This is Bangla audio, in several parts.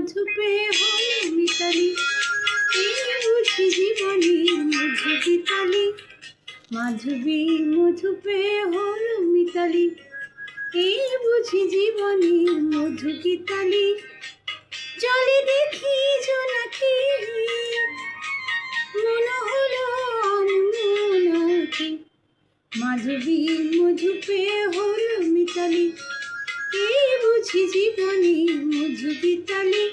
মধু পেয়ে হলো মিতালি, এই বুঝি জীবনের মধু গীতালি। মাধবী মধু পেয়ে হলো মিতালি, এই বুঝি জীবনের মধু গীতালি। জলে দেখি জোনাকি, মনে হলো অনমোনাকি। মাধবী মধু পেয়ে হলো মিতালি, এই বুঝি জীবনের মধু গীতালি।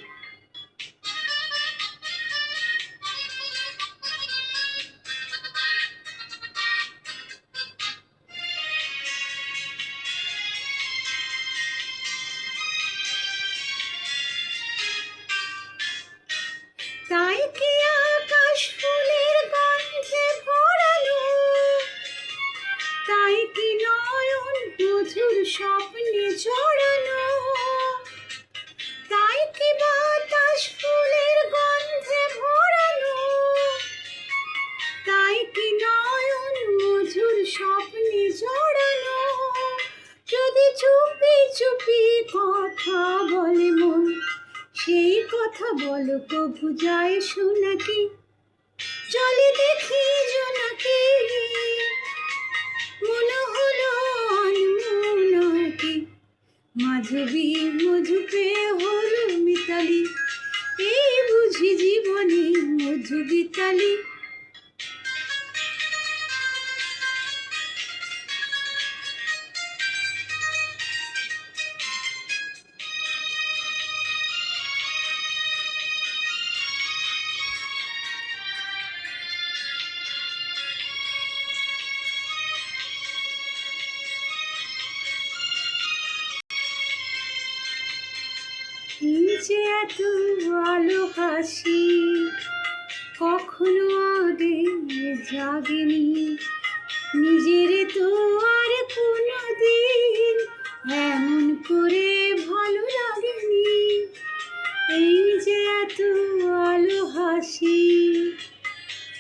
তাই কি আকাশ ফুলের গন্ধে ভরালো, তাই কি নয়ন মধুর স্বপ্নে জড়ানো, তাই কি বাতাস ফুলের গন্ধে ভরালো, তাই কি নয়ন মধুর স্বপ্নে জড়ানো। যদি চুপি চুপি কথা বলে মন, সেই কথা বলো কভু যায় শোনাকি। জলে দেখি জোনাকি, মনে হলো অনমোনাকি। মাধবী মধু পেয়ে হলো মিতালি, এই বুঝি জীবনের মধু গীতালি। এই যে এত আলো হাসি কখনো আগে জাগেনি, নিজের তো আর কোনো দিন এমন করে ভালো লাগেনি। এই যে এত আলো হাসি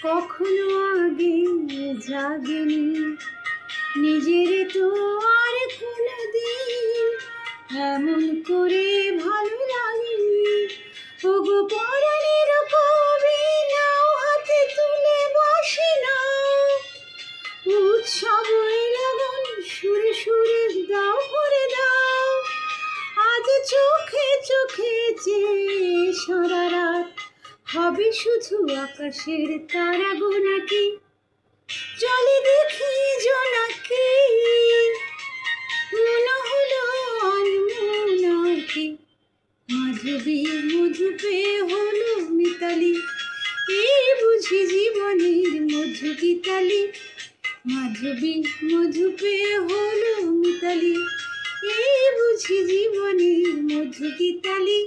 কখনো আগে জাগেনি, নিজের তো আর কোনো দিন এমন করে ভালো লাগেনি। ওগো পরাণের কবি নাও হাতে তুলে বাসি নাও, উৎসব লগন সুরে সুরে দাও ভরে দাও। আজ চোখে চোখে চেয়ে সারা রাত হবে শুধু আকাশের তারা গোনাকি। জলে দেখি জোনাকি, মনে হলো অনমোনাকি। মাধবী মধু পেয়ে হলো মিতালি, এই বুঝি জীবনের মধু গীতালি। মাধবী মধু পেয়ে হলো মিতালি, এই বুঝি জীবনের মধু গীতালি।